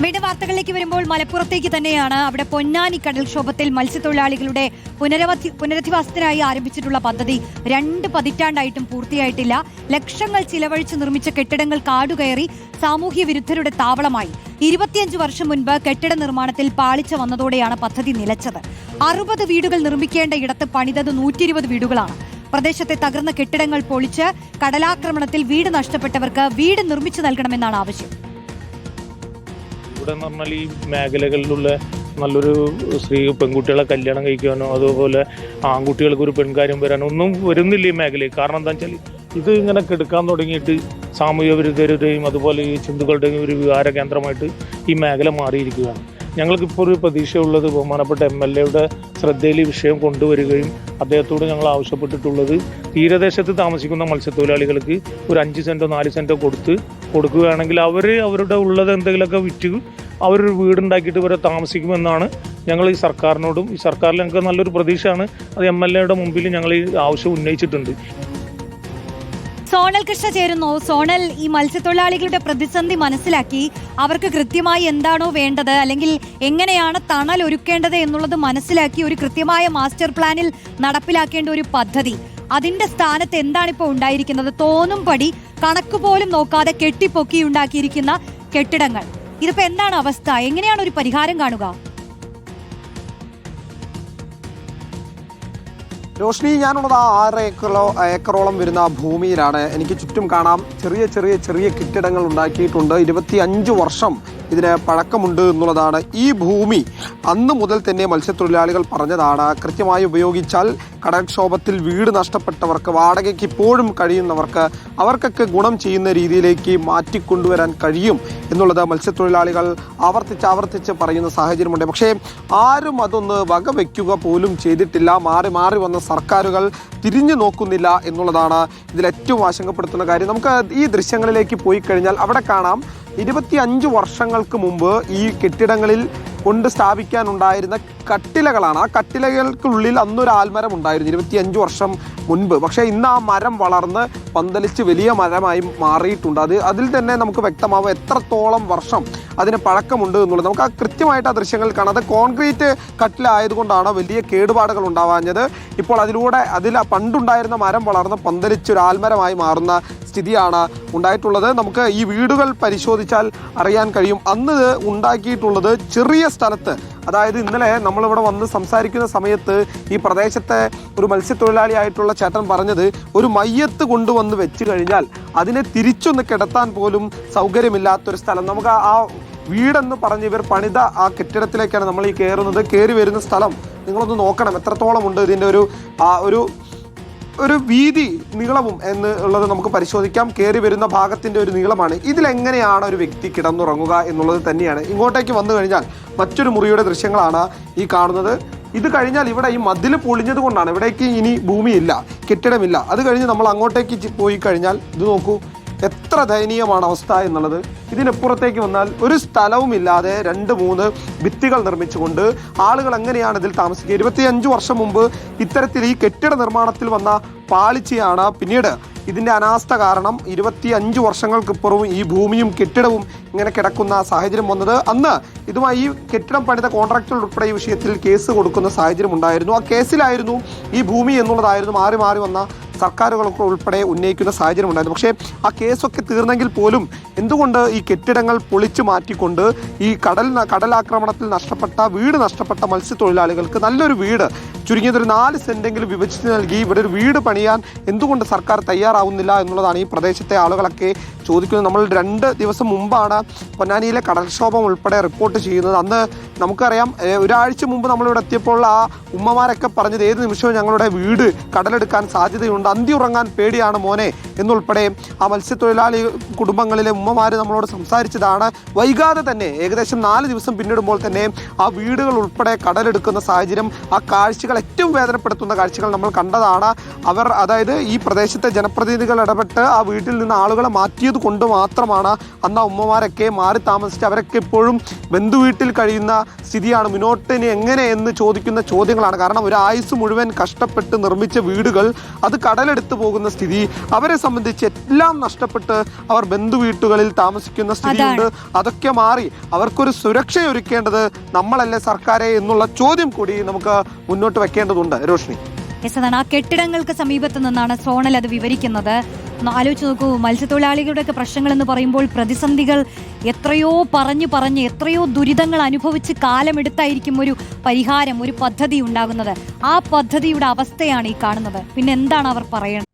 വീണ്ടും വാർത്തകളിലേക്ക് വരുമ്പോൾ മലപ്പുറത്തേക്ക് തന്നെയാണ്. അവിടെ പൊന്നാനി കടൽക്ഷോഭത്തിൽ മത്സ്യത്തൊഴിലാളികളുടെ പുനരധിവാസത്തിനായി ആരംഭിച്ചിട്ടുള്ള പദ്ധതി 2 പതിറ്റാണ്ടായിട്ടും പൂർത്തിയായിട്ടില്ല. ലക്ഷങ്ങൾ ചിലവഴിച്ച് നിർമ്മിച്ച കെട്ടിടങ്ങൾ കാടുകയറി സാമൂഹ്യ വിരുദ്ധരുടെ താവളമായി. 25 വർഷം മുൻപ് കെട്ടിട നിർമ്മാണത്തിൽ പാളിച്ച വന്നതോടെയാണ് പദ്ധതി നിലച്ചത്. 60 വീടുകൾ നിർമ്മിക്കേണ്ട ഇടത്ത് പണിതത് 120 വീടുകളാണ്. പ്രദേശത്തെ തകർന്ന കെട്ടിടങ്ങൾ പൊളിച്ച് കടലാക്രമണത്തിൽ വീട് നഷ്ടപ്പെട്ടവർക്ക് വീട് നിർമ്മിച്ചു നൽകണമെന്നാണ് ആവശ്യം. ഇവിടെ എന്ന് പറഞ്ഞാൽ ഈ മേഖലകളിലുള്ള നല്ലൊരു പെൺകുട്ടികളെ കല്യാണം കഴിക്കാനോ അതുപോലെ ആൺകുട്ടികൾക്ക് ഒരു പെൺകാര്യം വരാനോ ഒന്നും വരുന്നില്ല ഈ മേഖലയിൽ. കാരണം എന്താ വെച്ചാൽ ഇത് ഇങ്ങനെ കെടുക്കാൻ തുടങ്ങിയിട്ട് സാമൂഹ്യ വിരുദ്ധരുടെയും അതുപോലെ ഈ ചിന്തുക്കളുടെയും ഒരു വിഹാര കേന്ദ്രമായിട്ട് ഈ മേഖല മാറിയിരിക്കുകയാണ്. ഞങ്ങൾക്കിപ്പോൾ ഒരു പ്രതീക്ഷയുള്ളത് ബഹുമാനപ്പെട്ട MLA ശ്രദ്ധയിൽ ഈ വിഷയം കൊണ്ടുവരികയും അദ്ദേഹത്തോട് ഞങ്ങൾ ആവശ്യപ്പെട്ടിട്ടുള്ളത് തീരദേശത്ത് താമസിക്കുന്ന മത്സ്യത്തൊഴിലാളികൾക്ക് ഒരു 5 സെൻറ്റോ 4 സെൻറ്റോ കൊടുക്കുകയാണെങ്കിൽ അവരുടെ ഉള്ളത് എന്തെങ്കിലുമൊക്കെ വിറ്റ് അവരൊരു വീടുണ്ടാക്കിയിട്ട് ഇവരെ താമസിക്കുമെന്നാണ് ഞങ്ങൾ ഈ സർക്കാരിനോടും. ഈ സർക്കാരിൽ ഞങ്ങൾക്ക് നല്ലൊരു പ്രതീക്ഷയാണ്. അത് MLA മുമ്പിൽ ഞങ്ങൾ ഈ ആവശ്യം ഉന്നയിച്ചിട്ടുണ്ട്. സോണൽ കൃഷ്ണ ചേരുന്നു. സോണൽ, ഈ മത്സ്യത്തൊഴിലാളികളുടെ പ്രതിസന്ധി മനസ്സിലാക്കി അവർക്ക് കൃത്യമായി എന്താണോ വേണ്ടത് അല്ലെങ്കിൽ എങ്ങനെയാണ് തണൽ ഒരുക്കേണ്ടത് എന്നുള്ളത് മനസ്സിലാക്കി ഒരു കൃത്യമായ മാസ്റ്റർ പ്ലാനിൽ നടപ്പിലാക്കേണ്ട ഒരു പദ്ധതി, അതിന്റെ സ്ഥാനത്ത് എന്താണിപ്പോൾ ഉണ്ടായിരിക്കുന്നത്? തോന്നും പടി കണക്ക് പോലും നോക്കാതെ കെട്ടിപ്പൊക്കി ഉണ്ടാക്കിയിരിക്കുന്ന കെട്ടിടങ്ങൾ. ഇതിപ്പോ എന്താണ് അവസ്ഥ? എങ്ങനെയാണ് ഒരു പരിഹാരം കാണുക? രോഷ്നി, ഞാനുള്ളത് 6 ഏക്കറോളം വരുന്ന ഭൂമിയിലാണ്. എനിക്ക് ചുറ്റും കാണാം ചെറിയ കെട്ടിടങ്ങൾ ഉണ്ടാക്കിയിട്ടുണ്ട്. 25 വർഷം ഇതിന് പഴക്കമുണ്ട് എന്നുള്ളതാണ്. ഈ ഭൂമി അന്ന് മുതൽ തന്നെ മത്സ്യത്തൊഴിലാളികൾ പറഞ്ഞതാണ്, കൃത്യമായി ഉപയോഗിച്ചാൽ കടൽക്ഷോഭത്തിൽ വീട് നഷ്ടപ്പെട്ടവർക്ക്, വാടകയ്ക്ക് ഇപ്പോഴും കഴിയുന്നവർക്ക്, അവർക്കൊക്കെ ഗുണം ചെയ്യുന്ന രീതിയിലേക്ക് മാറ്റിക്കൊണ്ടുവരാൻ കഴിയും എന്നുള്ളത് മത്സ്യത്തൊഴിലാളികൾ ആവർത്തിച്ച് പറയുന്ന സാഹചര്യമുണ്ട്. പക്ഷേ ആരും അതൊന്ന് വകവയ്ക്കുക പോലും ചെയ്തിട്ടില്ല. മാറി വന്ന സർക്കാരുകൾ തിരിഞ്ഞു നോക്കുന്നില്ല എന്നുള്ളതാണ് ഇതിലേറ്റവും ആശങ്കപ്പെടുത്തുന്ന കാര്യം. നമുക്ക് ഈ ദൃശ്യങ്ങളിലേക്ക് പോയി കഴിഞ്ഞാൽ അവിടെ കാണാം 25 വർഷങ്ങൾക്ക് മുമ്പ് ഈ കെട്ടിടങ്ങളിൽ കൊണ്ട് സ്ഥാപിക്കാനുണ്ടായിരുന്ന കട്ടിലകളാണ്. ആ കട്ടിലകൾക്കുള്ളിൽ അന്നൊരു ആൽമരം ഉണ്ടായിരുന്നു 25 വർഷം മുൻപ്. പക്ഷേ ഇന്ന് ആ മരം വളർന്ന് പന്തലിച്ച് വലിയ മരമായി മാറിയിട്ടുണ്ട്. അതിൽ തന്നെ നമുക്ക് വ്യക്തമാവും എത്രത്തോളം വർഷം അതിന് പഴക്കമുണ്ട് എന്നുള്ളത്. നമുക്ക് കൃത്യമായിട്ട് ആ ദൃശ്യങ്ങൾ കാണാം. അത് കോൺക്രീറ്റ് കട്ടിലായതുകൊണ്ടാണ് വലിയ കേടുപാടുകൾ ഉണ്ടാവാഞ്ഞത്. ഇപ്പോൾ അതിൽ പണ്ടുണ്ടായിരുന്ന മരം വളർന്ന് പന്തലിച്ച് ഒരു ആൽമരമായി മാറുന്ന സ്ഥിതിയാണ് ഉണ്ടായിട്ടുള്ളത്. നമുക്ക് ഈ വീടുകൾ പരിശോധിച്ചാൽ അറിയാൻ കഴിയും. അന്ന് ഉണ്ടാക്കിയിട്ടുള്ളത് ചെറിയ സ്ഥലത്ത്, അതായത് ഇന്നലെ നമ്മളിവിടെ വന്ന് സംസാരിക്കുന്ന സമയത്ത് ഈ പ്രദേശത്തെ ഒരു മത്സ്യത്തൊഴിലാളിയായിട്ടുള്ള ചേട്ടൻ പറഞ്ഞത്, ഒരു മയ്യത്ത് കൊണ്ടുവന്ന് വെച്ച് കഴിഞ്ഞാൽ അതിനെ തിരിച്ചൊന്ന് കിടത്താൻ പോലും സൗകര്യമില്ലാത്തൊരു സ്ഥലം. നമുക്ക് ആ വീടെന്ന് പറഞ്ഞ് ഇവർ പണിത ആ കെട്ടിടത്തിലേക്കാണ് നമ്മൾ ഈ കയറി വരുന്ന സ്ഥലം നിങ്ങളൊന്ന് നോക്കണം എത്രത്തോളം ഉണ്ട്. ഇതിൻ്റെ ഒരു വീതി നീളവും എന്നുള്ളത് നമുക്ക് പരിശോധിക്കാം. കയറി വരുന്ന ഭാഗത്തിൻ്റെ ഒരു നീളമാണ്. ഇതിലെങ്ങനെയാണ് ഒരു വ്യക്തി കിടന്നുറങ്ങുക എന്നുള്ളത് തന്നെയാണ്. ഇങ്ങോട്ടേക്ക് വന്നു കഴിഞ്ഞാൽ മറ്റൊരു മുറിയുടെ ദൃശ്യങ്ങളാണ് ഈ കാണുന്നത്. ഇത് കഴിഞ്ഞാൽ ഇവിടെ ഈ മതിൽ പൊളിഞ്ഞത് കൊണ്ടാണ് ഇവിടേക്ക് ഇനി ഭൂമിയില്ല, കെട്ടിടമില്ല. അത് കഴിഞ്ഞ് നമ്മൾ അങ്ങോട്ടേക്ക് പോയി കഴിഞ്ഞാൽ ഇത് നോക്കൂ, എത്ര ദയനീയമാണ് അവസ്ഥ എന്നുള്ളത്. ഇതിനപ്പുറത്തേക്ക് വന്നാൽ ഒരു സ്ഥലവുമില്ലാതെ 2-3 ഭിത്തികൾ നിർമ്മിച്ചുകൊണ്ട് ആളുകൾ എങ്ങനെയാണ് ഇതിൽ താമസിക്കുക? 25 വർഷം മുമ്പ് ഇത്തരത്തിൽ ഈ കെട്ടിട നിർമ്മാണത്തിൽ വന്ന പാളിച്ചയാണ് പിന്നീട് ഇതിൻ്റെ അനാസ്ഥ കാരണം 25 വർഷങ്ങൾക്കിപ്പുറവും ഈ ഭൂമിയും കെട്ടിടവും ഇങ്ങനെ കിടക്കുന്ന സാഹചര്യം വന്നത്. അന്ന് ഇതുമായി ഈ കെട്ടിടം പണിത കോൺട്രാക്ടർ ഉൾപ്പെടെ ഈ വിഷയത്തിൽ കേസ് കൊടുക്കുന്ന സാഹചര്യം ഉണ്ടായിരുന്നു. ആ കേസിലായിരുന്നു ഈ ഭൂമി എന്നുള്ളതായിരുന്നു മാറി വന്ന സർക്കാരുകളൊക്കെ ഉൾപ്പെടെ ഉന്നയിക്കുന്ന സാഹചര്യം ഉണ്ടായിരുന്നു. പക്ഷേ ആ കേസൊക്കെ തീർന്നെങ്കിൽ പോലും എന്തുകൊണ്ട് ഈ കെട്ടിടങ്ങൾ പൊളിച്ചു മാറ്റിക്കൊണ്ട് ഈ കടലാക്രമണത്തിൽ വീട് നഷ്ടപ്പെട്ട മത്സ്യത്തൊഴിലാളികൾക്ക് നല്ലൊരു വീട്, ചുരുങ്ങിയതൊരു 4 സെൻറ്റെങ്കിലും വിഭജിച്ച് നൽകി ഇവിടെ ഒരു വീട് പണിയാൻ എന്തുകൊണ്ട് സർക്കാർ തയ്യാറാവുന്നില്ല എന്നുള്ളതാണ് ഈ പ്രദേശത്തെ ആളുകളൊക്കെ ചോദിക്കുന്നത്. നമ്മൾ 2 ദിവസം മുമ്പാണ് പൊന്നാനിയിലെ കടൽക്ഷോഭം ഉൾപ്പെടെ റിപ്പോർട്ട് ചെയ്യുന്നത്. അന്ന് നമുക്കറിയാം, ഒരാഴ്ച മുമ്പ് നമ്മളിവിടെ എത്തിയപ്പോൾ ആ ഉമ്മമാരൊക്കെ പറഞ്ഞത്, ഏത് നിമിഷവും ഞങ്ങളുടെ വീട് കടലെടുക്കാൻ സാധ്യതയുണ്ട്, അന്തി ഉറങ്ങാൻ പേടിയാണ് മോനെ എന്നുൾപ്പെടെ ആ മത്സ്യത്തൊഴിലാളി കുടുംബങ്ങളിലെ ഉമ്മമാർ നമ്മളോട് സംസാരിച്ചതാണ്. വൈകാതെ തന്നെ ഏകദേശം 4 ദിവസം പിന്നിടുമ്പോൾ തന്നെ ആ വീടുകൾ ഉൾപ്പെടെ കടലെടുക്കുന്ന സാഹചര്യം, ആ കാഴ്ചകൾ കാഴ്ചകൾ, ഏറ്റവും വേദനപ്പെടുത്തുന്ന കാഴ്ചകൾ നമ്മൾ കണ്ടതാണ്. അവർ അതായത് ഈ പ്രദേശത്തെ ജനപ്രതിനിധികൾ ഇടപെട്ട് ആ വീട്ടിൽ നിന്ന് ആളുകളെ മാറ്റിയത് കൊണ്ട് മാത്രമാണ് അന്ന് ആ ഉമ്മമാരൊക്കെ മാറി താമസിച്ച് അവരൊക്കെ ഇപ്പോഴും ബന്ധുവീട്ടിൽ കഴിയുന്ന സ്ഥിതിയാണ്. മുന്നോട്ടിന് എങ്ങനെ എന്ന് ചോദിക്കുന്ന ചോദ്യങ്ങളാണ്. കാരണം ഒരു ആയുസ് മുഴുവൻ കഷ്ടപ്പെട്ട് നിർമ്മിച്ച വീടുകൾ അത് കടലെടുത്ത് പോകുന്ന സ്ഥിതി, അവരെ സംബന്ധിച്ച് എല്ലാം നഷ്ടപ്പെട്ട് അവർ ബന്ധുവീട്ടുകളിൽ താമസിക്കുന്ന സ്ഥിതിയുണ്ട്. അതൊക്കെ മാറി അവർക്കൊരു സുരക്ഷ ഒരുക്കേണ്ടത് നമ്മളല്ലേ സർക്കാരെ എന്നുള്ള ചോദ്യം കൂടി നമുക്ക് മുന്നോട്ട് വെക്കേണ്ടതുണ്ട്. രോഷ്നി, ആ കെട്ടിടങ്ങൾക്ക് സമീപത്ത് നിന്നാണ് സോണൽ അത് വിവരിക്കുന്നത്. ആലോചിച്ച് നോക്കൂ, മത്സ്യത്തൊഴിലാളികളുടെയൊക്കെ പ്രശ്നങ്ങൾ എന്ന് പറയുമ്പോൾ പ്രതിസന്ധികൾ എത്രയോ പറഞ്ഞ് എത്രയോ ദുരിതങ്ങൾ അനുഭവിച്ച് കാലമെടുത്തായിരിക്കും ഒരു പരിഹാരം, ഒരു പദ്ധതി ഉണ്ടാകുന്നത്. ആ പദ്ധതിയുടെ അവസ്ഥയാണ് ഈ കാണുന്നത്. പിന്നെ എന്താണ് അവർ പറയേണ്ടത്?